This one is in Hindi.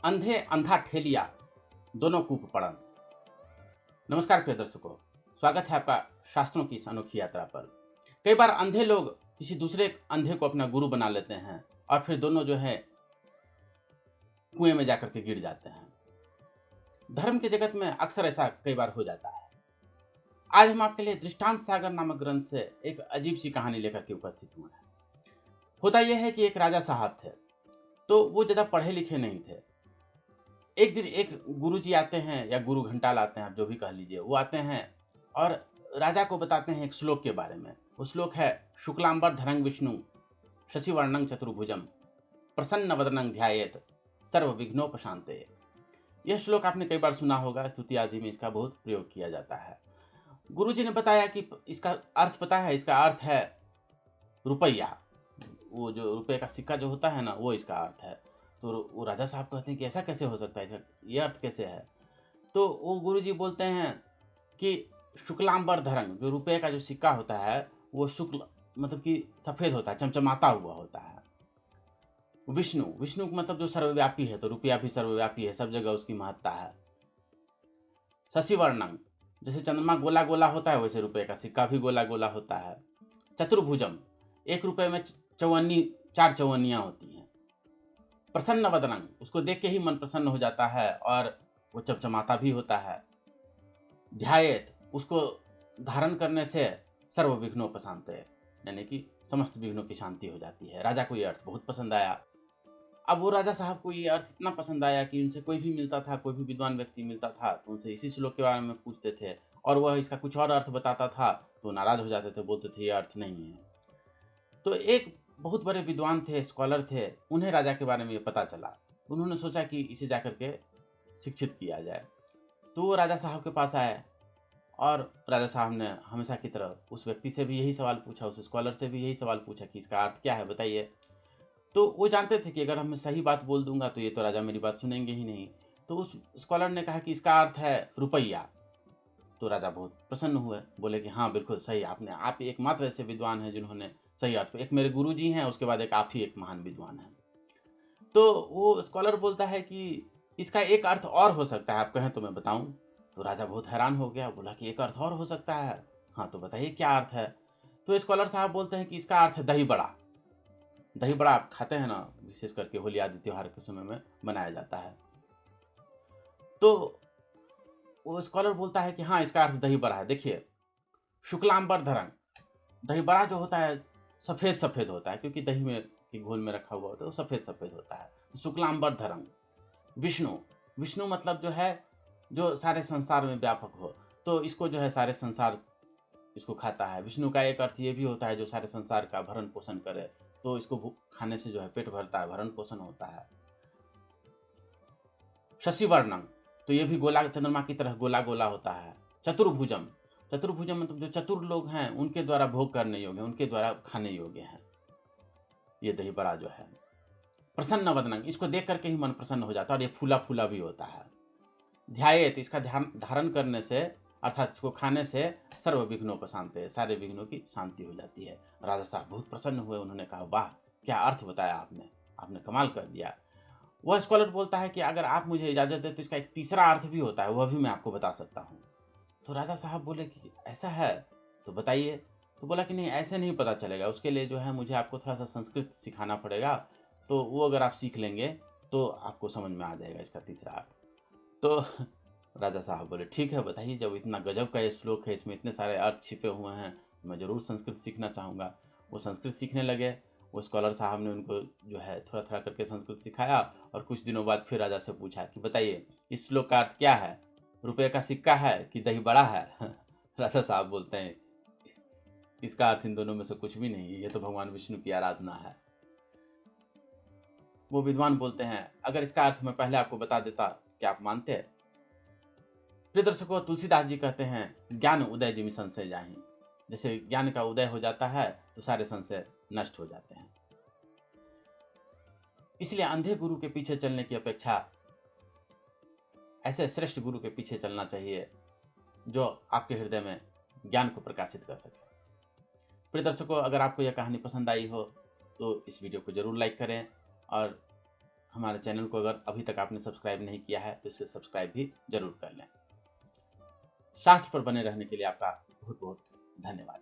अंधे अंधा ठेलिया दोनों कूप पड़ंत। नमस्कार प्रिय दर्शकों, स्वागत है आपका शास्त्रों की इस अनोखी यात्रा पर। कई बार अंधे लोग किसी दूसरे अंधे को अपना गुरु बना लेते हैं और फिर दोनों जो है कुएं में जाकर के गिर जाते हैं। धर्म के जगत में अक्सर ऐसा कई बार हो जाता है। आज हम आपके लिए दृष्टांत सागर नामक ग्रंथ से एक अजीब सी कहानी लेकर के उपस्थित हुए हैं। होता यह है कि एक राजा साहब थे, तो वो ज़्यादा पढ़े लिखे नहीं थे। एक दिन एक गुरुजी आते हैं या गुरु घंटाल आते हैं, आप जो भी कह लीजिए, वो आते हैं और राजा को बताते हैं एक श्लोक के बारे में। वो श्लोक है शुक्लांबर धरंग विष्णु शशिवर्णं चतुर्भुजम प्रसन्न वदनं ध्यायेत सर्व विघ्नोपशांते। यह श्लोक आपने कई बार सुना होगा, स्तुति आदि में इसका बहुत प्रयोग किया जाता है। गुरुजी ने बताया कि इसका अर्थ पता है, इसका अर्थ है रुपया। वो जो रुपये का सिक्का जो होता है ना, वो इसका अर्थ है। तो वो राजा साहब कहते हैं कि ऐसा कैसे हो सकता है, इसका ये अर्थ कैसे है? तो वो गुरुजी बोलते हैं कि शुक्लांबर धरंग, जो रुपये का जो सिक्का होता है वो शुक्ल मतलब कि सफ़ेद होता है, चमचमाता हुआ होता है। विष्णु, विष्णु मतलब जो सर्वव्यापी है, तो रुपया भी सर्वव्यापी है, सब जगह उसकी महत्ता है। शशिवर्णंग, जैसे चंद्रमा गोला गोला होता है वैसे रुपये का सिक्का भी गोला गोला होता है। चतुर्भुजम, एक रुपये में चार चौवन्नियाँ होती हैं। प्रसन्न वदनंग, उसको देख के ही मन प्रसन्न हो जाता है और वो चमचमाता भी होता है। ध्यायेत, उसको धारण करने से सर्व विघ्नोपशांते, यानी कि समस्त विघ्नों की शांति हो जाती है। राजा को ये अर्थ बहुत पसंद आया। अब वो राजा साहब को ये अर्थ इतना पसंद आया कि उनसे कोई भी मिलता था, कोई भी विद्वान व्यक्ति मिलता था तो उनसे इसी श्लोक के बारे में पूछते थे और वह इसका कुछ और अर्थ बताता था तो नाराज हो जाते थे, बोलते थे ये अर्थ नहीं है। तो एक बहुत बड़े विद्वान थे, स्कॉलर थे, उन्हें राजा के बारे में ये पता चला। उन्होंने सोचा कि इसे जाकर के शिक्षित किया जाए। तो वो राजा साहब के पास आए और राजा साहब ने हमेशा की तरह उस व्यक्ति से भी यही सवाल पूछा, उस स्कॉलर से भी यही सवाल पूछा कि इसका अर्थ क्या है, बताइए। तो वो जानते थे कि अगर मैं सही बात बोल दूंगा तो ये तो राजा मेरी बात सुनेंगे ही नहीं। तो उस स्कॉलर ने कहा कि इसका अर्थ है रुपया। तो राजा बहुत प्रसन्न हुए, बोले कि हाँ बिल्कुल सही, आप एकमात्र ऐसे विद्वान हैं जिन्होंने सही अर्थ, एक मेरे गुरुजी हैं, उसके बाद एक आप ही एक महान विद्वान हैं। तो वो स्कॉलर बोलता है कि इसका एक अर्थ और हो सकता है, आप कहें तो मैं बताऊं। तो राजा बहुत हैरान हो गया, बोला कि एक अर्थ और हो सकता है? हाँ तो बताइए क्या अर्थ है। तो स्कॉलर साहब बोलते हैं कि इसका अर्थ है दही बड़ा। दही बड़ा आप खाते हैं ना, विशेष करके होली आदि त्योहार के समय में बनाया जाता है। तो वो स्कॉलर बोलता है कि हाँ इसका अर्थ दही बड़ा है। देखिए, शुक्लांबर धरंग, दही बड़ा जो होता है सफ़ेद सफ़ेद होता है, क्योंकि दही में के घोल में रखा हुआ होता है, वो सफ़ेद सफ़ेद होता है। शुक्लांबर धरंग। विष्णु, विष्णु मतलब जो है जो सारे संसार में व्यापक हो, तो इसको जो है सारे संसार इसको खाता है। विष्णु का एक अर्थ ये भी होता है जो सारे संसार का भरण पोषण करे, तो इसको खाने से जो है पेट भरता है, भरण पोषण होता है। शशिवर्णम, तो ये भी गोला, चंद्रमा की तरह गोला गोला होता है। चतुर्भुजम, चतुर्भुजम मतलब जो चतुर लोग हैं उनके द्वारा भोग करने योग्य, उनके द्वारा खाने योग्य है ये दही बड़ा जो है। प्रसन्न वदनंग, इसको देख करके ही मन प्रसन्न हो जाता है और ये फूला फूला भी होता है। ध्यायेत, इसका ध्यान धारण करने से अर्थात इसको खाने से सर्व विघ्नोपशांते, सारे विघ्नों की शांति हो जाती है। राजा साहब बहुत प्रसन्न हुए, उन्होंने कहा वाह क्या अर्थ बताया आपने, आपने कमाल कर दिया। वह स्कॉलर बोलता है कि अगर आप मुझे इजाज़त दें तो इसका एक तीसरा अर्थ भी होता है, वह भी मैं आपको बता सकता हूँ। तो राजा साहब बोले कि ऐसा है तो बताइए। तो बोला कि नहीं ऐसे नहीं पता चलेगा, उसके लिए जो है मुझे आपको थोड़ा सा संस्कृत सिखाना पड़ेगा, तो वो अगर आप सीख लेंगे तो आपको समझ में आ जाएगा इसका तीसरा अर्थ। तो राजा साहब बोले ठीक है बताइए, जब इतना गजब का ये श्लोक है, इसमें इतने सारे अर्थ छिपे हुए हैं, मैं ज़रूर संस्कृत सीखना चाहूँगा। वो संस्कृत सीखने लगे। वो स्कॉलर साहब ने उनको जो है थोड़ा थोड़ा करके संस्कृत सिखाया और कुछ दिनों बाद फिर राजा से पूछा कि बताइए इस श्लोक का अर्थ क्या है, रुपये का सिक्का है कि दही बड़ा है? राजा साहब बोलते हैं इसका अर्थ इन दोनों में से कुछ भी नहीं है, ये तो भगवान विष्णु की आराधना है। वो विद्वान बोलते हैं अगर इसका अर्थ मैं पहले आपको बता देता क्या आप मानते? प्रिय दर्शकों, तुलसीदास जी कहते हैं ज्ञान उदय जिमि संशय जाहि, जैसे ज्ञान का उदय हो जाता है तो सारे संशय नष्ट हो जाते हैं। इसलिए अंधे गुरु के पीछे चलने की अपेक्षा ऐसे श्रेष्ठ गुरु के पीछे चलना चाहिए जो आपके हृदय में ज्ञान को प्रकाशित कर सके। प्रिय दर्शकों, अगर आपको यह कहानी पसंद आई हो तो इस वीडियो को ज़रूर लाइक करें, और हमारे चैनल को अगर अभी तक आपने सब्सक्राइब नहीं किया है तो इसे सब्सक्राइब भी जरूर कर लें। शास्त्र पर बने रहने के लिए आपका बहुत बहुत धन्यवाद।